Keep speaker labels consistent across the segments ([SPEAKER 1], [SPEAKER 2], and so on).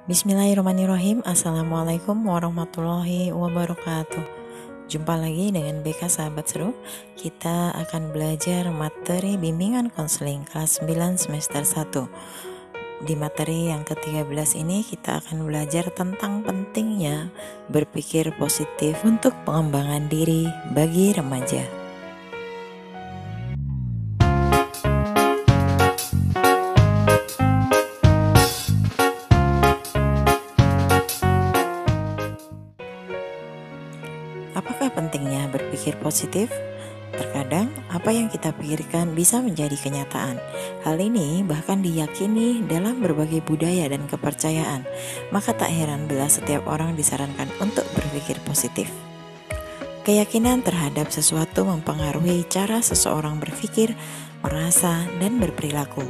[SPEAKER 1] Bismillahirrahmanirrahim. Assalamualaikum warahmatullahi wabarakatuh. Jumpa lagi dengan BK Sahabat Seru. Kita akan belajar materi bimbingan konseling kelas 9 semester 1. Di materi yang ke-13 ini kita akan belajar tentang pentingnya berpikir positif untuk pengembangan diri bagi remaja. Apakah pentingnya berpikir positif? Terkadang apa yang kita pikirkan bisa menjadi kenyataan. Hal ini bahkan diyakini dalam berbagai budaya dan kepercayaan. Maka tak heran bila setiap orang disarankan untuk berpikir positif. Keyakinan terhadap sesuatu mempengaruhi cara seseorang berpikir, merasa, dan berperilaku.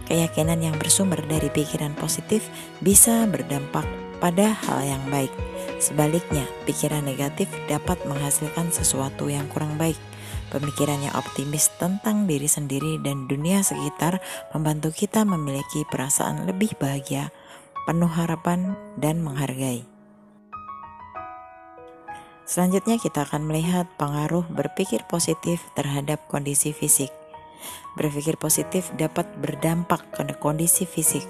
[SPEAKER 1] Keyakinan yang bersumber dari pikiran positif bisa berdampak pada hal yang baik. Sebaliknya, pikiran negatif dapat menghasilkan sesuatu yang kurang baik. Pemikiran yang optimis tentang diri sendiri dan dunia sekitar membantu kita memiliki perasaan lebih bahagia, penuh harapan, dan menghargai. Selanjutnya kita akan melihat pengaruh berpikir positif terhadap kondisi fisik. Berpikir positif dapat berdampak ke kondisi fisik.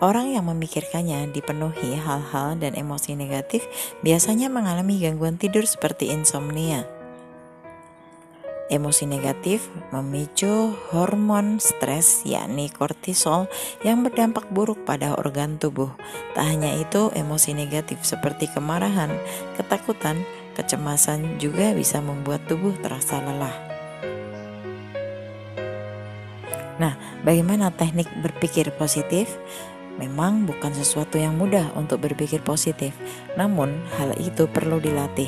[SPEAKER 1] Orang yang memikirkannya dipenuhi hal-hal dan emosi negatif biasanya mengalami gangguan tidur seperti insomnia. Emosi negatif memicu hormon stres yakni kortisol yang berdampak buruk pada organ tubuh. Tak hanya itu, emosi negatif seperti kemarahan, ketakutan, kecemasan juga bisa membuat tubuh terasa lelah. Nah, bagaimana teknik berpikir positif? Memang bukan sesuatu yang mudah untuk berpikir positif, namun hal itu perlu dilatih.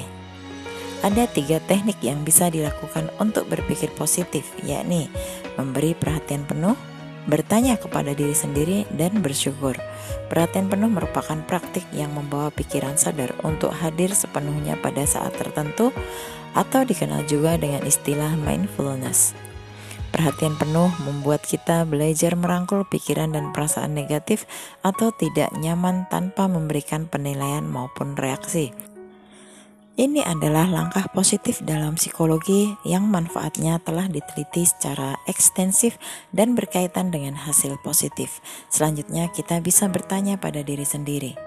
[SPEAKER 1] Ada 3 teknik yang bisa dilakukan untuk berpikir positif, yakni memberi perhatian penuh, bertanya kepada diri sendiri, dan bersyukur. Perhatian penuh merupakan praktik yang membawa pikiran sadar untuk hadir sepenuhnya pada saat tertentu, atau dikenal juga dengan istilah mindfulness. Perhatian penuh membuat kita belajar merangkul pikiran dan perasaan negatif atau tidak nyaman tanpa memberikan penilaian maupun reaksi. Ini adalah langkah positif dalam psikologi yang manfaatnya telah diteliti secara ekstensif dan berkaitan dengan hasil positif. Selanjutnya kita bisa bertanya pada diri sendiri.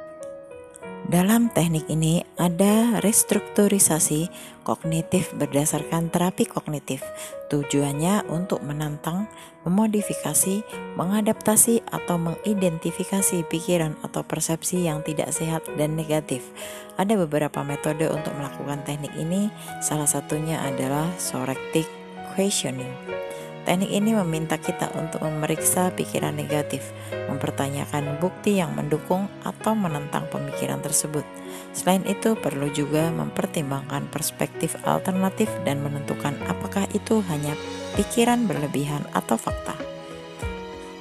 [SPEAKER 1] Dalam teknik ini ada restrukturisasi kognitif berdasarkan terapi kognitif. Tujuannya untuk menantang, memodifikasi, mengadaptasi atau mengidentifikasi pikiran atau persepsi yang tidak sehat dan negatif. Ada beberapa metode untuk melakukan teknik ini, salah satunya adalah Soretic Questioning. Teknik ini meminta kita untuk memeriksa pikiran negatif, mempertanyakan bukti yang mendukung atau menentang pemikiran tersebut. Selain itu, perlu juga mempertimbangkan perspektif alternatif dan menentukan apakah itu hanya pikiran berlebihan atau fakta.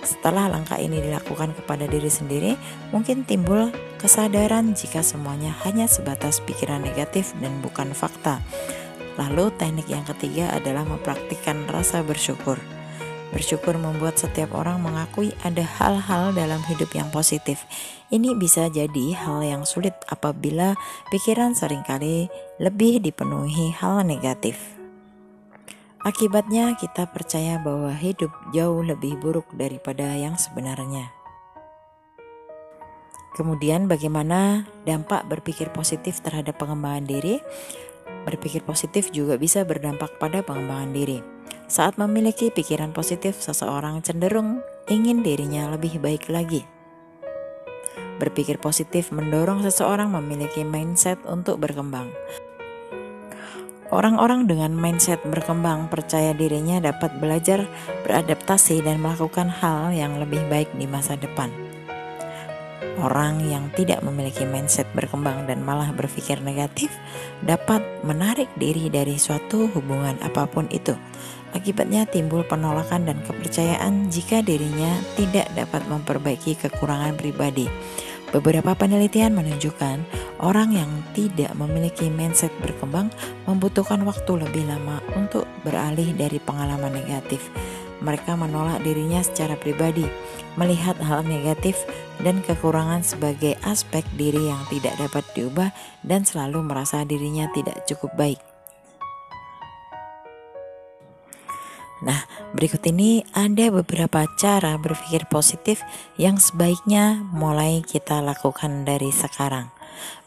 [SPEAKER 1] Setelah langkah ini dilakukan kepada diri sendiri, mungkin timbul kesadaran jika semuanya hanya sebatas pikiran negatif dan bukan fakta. Lalu teknik yang ketiga adalah mempraktikkan rasa bersyukur. Bersyukur membuat setiap orang mengakui ada hal-hal dalam hidup yang positif. Ini bisa jadi hal yang sulit apabila pikiran seringkali lebih dipenuhi hal negatif. Akibatnya kita percaya bahwa hidup jauh lebih buruk daripada yang sebenarnya. Kemudian bagaimana dampak berpikir positif terhadap pengembangan diri? Berpikir positif juga bisa berdampak pada pengembangan diri. Saat memiliki pikiran positif, seseorang cenderung ingin dirinya lebih baik lagi. Berpikir positif mendorong seseorang memiliki mindset untuk berkembang. Orang-orang dengan mindset berkembang percaya dirinya dapat belajar, beradaptasi, dan melakukan hal yang lebih baik di masa depan. Orang yang tidak memiliki mindset berkembang dan malah berpikir negatif dapat menarik diri dari suatu hubungan apapun itu. Akibatnya timbul penolakan dan kepercayaan jika dirinya tidak dapat memperbaiki kekurangan pribadi. Beberapa penelitian menunjukkan orang yang tidak memiliki mindset berkembang membutuhkan waktu lebih lama untuk beralih dari pengalaman negatif. mereka menolak dirinya secara pribadi, melihat hal negatif dan kekurangan sebagai aspek diri yang tidak dapat diubah dan selalu merasa dirinya tidak cukup baik. Nah, berikut ini ada beberapa cara berpikir positif yang sebaiknya mulai kita lakukan dari sekarang.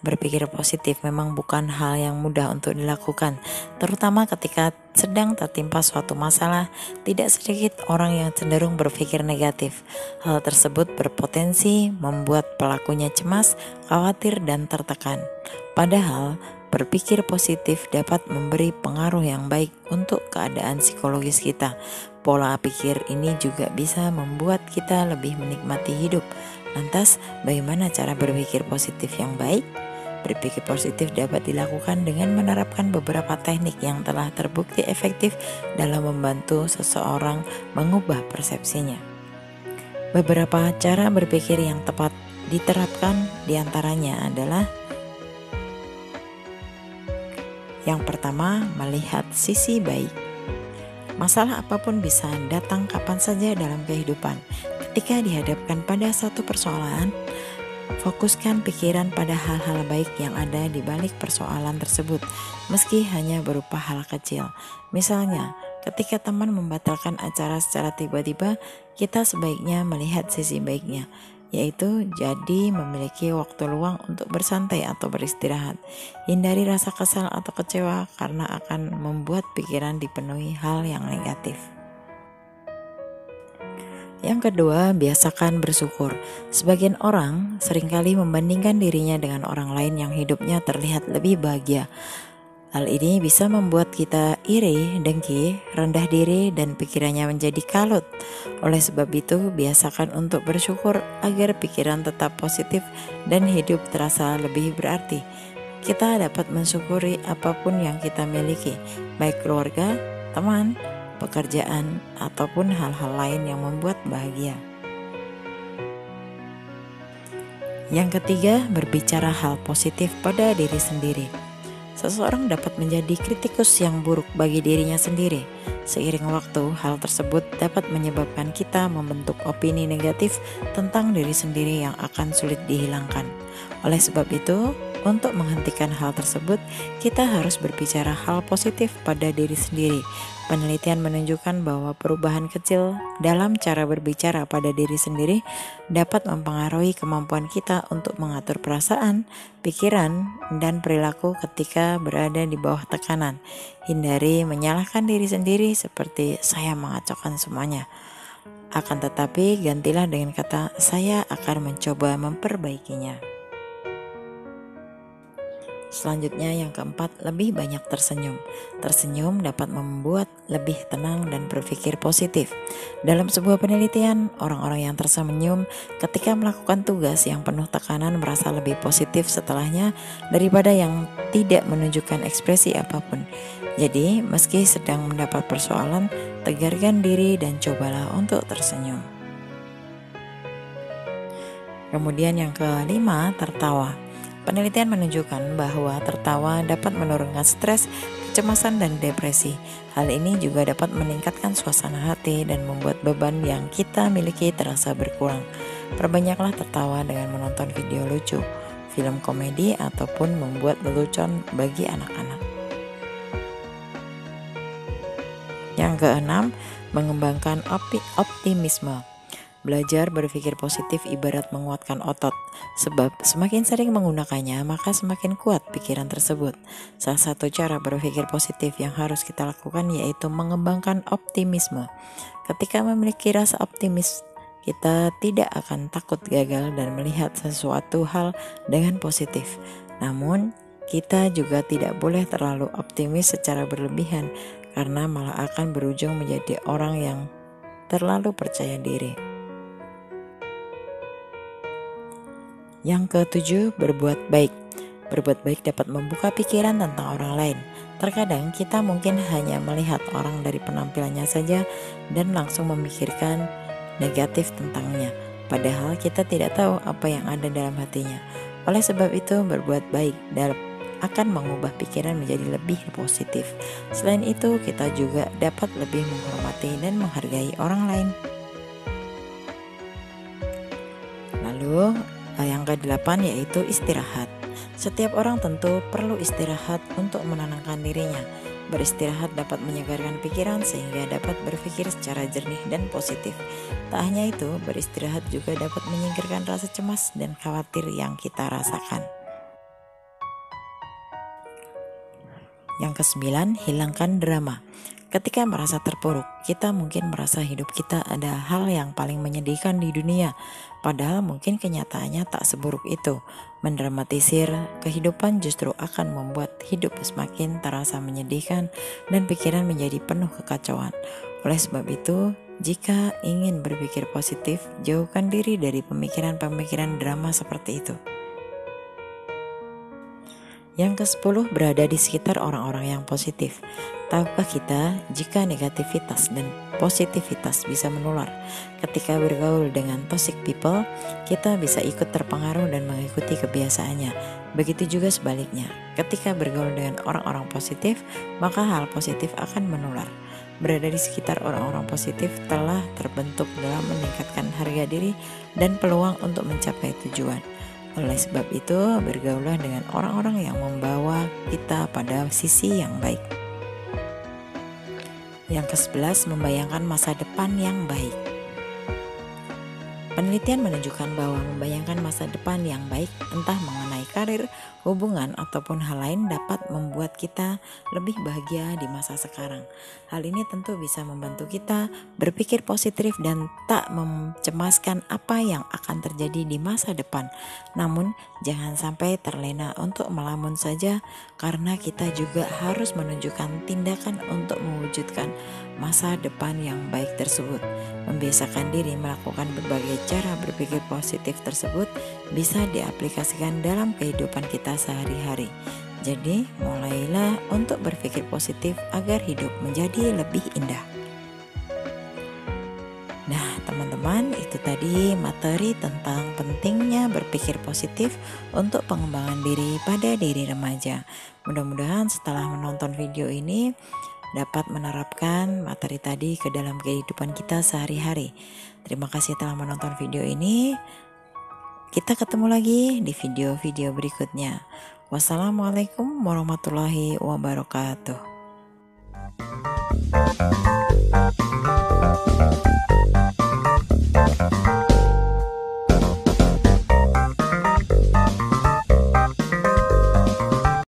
[SPEAKER 1] Berpikir positif memang bukan hal yang mudah untuk dilakukan, terutama ketika sedang tertimpa suatu masalah. Tidak sedikit orang yang cenderung berpikir negatif. Hal tersebut berpotensi membuat pelakunya cemas, khawatir, dan tertekan. Padahal, berpikir positif dapat memberi pengaruh yang baik untuk keadaan psikologis kita. Pola pikir ini juga bisa membuat kita lebih menikmati hidup. Lantas, bagaimana cara berpikir positif yang baik? Berpikir positif dapat dilakukan dengan menerapkan beberapa teknik yang telah terbukti efektif dalam membantu seseorang mengubah persepsinya. Beberapa cara berpikir yang tepat diterapkan diantaranya adalah: yang pertama, melihat sisi baik. Masalah apapun bisa datang kapan saja dalam kehidupan. Ketika dihadapkan pada satu persoalan, fokuskan pikiran pada hal-hal baik yang ada di balik persoalan tersebut, meski hanya berupa hal kecil. Misalnya, ketika teman membatalkan acara secara tiba-tiba, kita sebaiknya melihat sisi baiknya, yaitu jadi memiliki waktu luang untuk bersantai atau beristirahat. Hindari rasa kesal atau kecewa karena akan membuat pikiran dipenuhi hal yang negatif. Yang kedua, biasakan bersyukur. Sebagian orang seringkali membandingkan dirinya dengan orang lain yang hidupnya terlihat lebih bahagia. Hal ini bisa membuat kita iri, dengki, rendah diri, dan pikirannya menjadi kalut. Oleh sebab itu, biasakan untuk bersyukur agar pikiran tetap positif dan hidup terasa lebih berarti. Kita dapat mensyukuri apapun yang kita miliki, baik keluarga, teman, pekerjaan, ataupun hal-hal lain yang membuat bahagia. Yang ketiga, berbicara hal positif pada diri sendiri. Seseorang dapat menjadi kritikus yang buruk bagi dirinya sendiri. Seiring waktu, hal tersebut dapat menyebabkan kita membentuk opini negatif tentang diri sendiri yang akan sulit dihilangkan. Oleh sebab itu, untuk menghentikan hal tersebut, kita harus berbicara hal positif pada diri sendiri. Penelitian menunjukkan bahwa perubahan kecil dalam cara berbicara pada diri sendiri dapat mempengaruhi kemampuan kita untuk mengatur perasaan, pikiran, dan perilaku ketika berada di bawah tekanan. Hindari menyalahkan diri sendiri seperti "saya mengacaukan semuanya". Akan tetapi, gantilah dengan kata "saya akan mencoba memperbaikinya". Selanjutnya, yang keempat, lebih banyak tersenyum. Tersenyum dapat membuat lebih tenang dan berpikir positif. Dalam sebuah penelitian, orang-orang yang tersenyum ketika melakukan tugas yang penuh tekanan merasa lebih positif setelahnya daripada yang tidak menunjukkan ekspresi apapun. Jadi, meski sedang mendapat persoalan, tegarkan diri dan cobalah untuk tersenyum. Kemudian yang kelima, tertawa. Penelitian menunjukkan bahwa tertawa dapat menurunkan stres, kecemasan, dan depresi. Hal ini juga dapat meningkatkan suasana hati dan membuat beban yang kita miliki terasa berkurang. Perbanyaklah tertawa dengan menonton video lucu, film komedi, ataupun membuat lelucon bagi anak-anak. Yang keenam, mengembangkan optimisme. Belajar berpikir positif ibarat menguatkan otot, sebab semakin sering menggunakannya, maka semakin kuat pikiran tersebut. Salah satu cara berpikir positif yang harus kita lakukan yaitu mengembangkan optimisme. Ketika memiliki rasa optimis, kita tidak akan takut gagal dan melihat sesuatu hal dengan positif. Namun, kita juga tidak boleh terlalu optimis secara berlebihan, karena malah akan berujung menjadi orang yang terlalu percaya diri. Yang ketujuh, berbuat baik. Berbuat baik dapat membuka pikiran tentang orang lain. Terkadang kita mungkin hanya melihat orang dari penampilannya saja dan langsung memikirkan negatif tentangnya, padahal kita tidak tahu apa yang ada dalam hatinya. Oleh sebab itu, berbuat baik akan mengubah pikiran menjadi lebih positif. Selain itu, kita juga dapat lebih menghormati dan menghargai orang lain. Lalu, yang ke-8 yaitu istirahat. Setiap orang tentu perlu istirahat untuk menenangkan dirinya. Beristirahat dapat menyegarkan pikiran sehingga dapat berpikir secara jernih dan positif. Tak hanya itu, beristirahat juga dapat menyingkirkan rasa cemas dan khawatir yang kita rasakan. Yang ke-9, hilangkan drama. Ketika merasa terpuruk, kita mungkin merasa hidup kita ada hal yang paling menyedihkan di dunia. Padahal mungkin kenyataannya tak seburuk itu. Mendramatisir kehidupan justru akan membuat hidup semakin terasa menyedihkan dan pikiran menjadi penuh kekacauan. Oleh sebab itu, jika ingin berpikir positif, jauhkan diri dari pemikiran-pemikiran drama seperti itu. Yang ke-10, berada di sekitar orang-orang yang positif. Tahukah kita jika negativitas dan positivitas bisa menular? Ketika bergaul dengan toxic people, kita bisa ikut terpengaruh dan mengikuti kebiasaannya. Begitu juga sebaliknya, ketika bergaul dengan orang-orang positif, maka hal positif akan menular. Berada di sekitar orang-orang positif telah terbentuk dalam meningkatkan harga diri dan peluang untuk mencapai tujuan. Oleh sebab itu, bergaulah dengan orang-orang yang membawa kita pada sisi yang baik. Yang ke-11, membayangkan masa depan yang baik. Penelitian menunjukkan bahwa membayangkan masa depan yang baik, entah mengenai karir, hubungan, ataupun hal lain dapat membuat kita lebih bahagia di masa sekarang. Hal ini tentu bisa membantu kita berpikir positif dan tak mencemaskan apa yang akan terjadi di masa depan. Namun, jangan sampai terlena untuk melamun saja, karena kita juga harus menunjukkan tindakan untuk mewujudkan masa depan yang baik tersebut. Membiasakan diri melakukan berbagai cara berpikir positif tersebut bisa diaplikasikan dalam kehidupan kita sehari-hari. Jadi, mulailah untuk berpikir positif agar hidup menjadi lebih indah. Nah, teman-teman, itu tadi materi tentang pentingnya berpikir positif untuk pengembangan diri pada diri remaja. Mudah-mudahan setelah menonton video ini dapat menerapkan materi tadi ke dalam kehidupan kita sehari-hari. Terima kasih telah menonton video ini. Kita ketemu lagi di video-video berikutnya. Wassalamualaikum warahmatullahi wabarakatuh.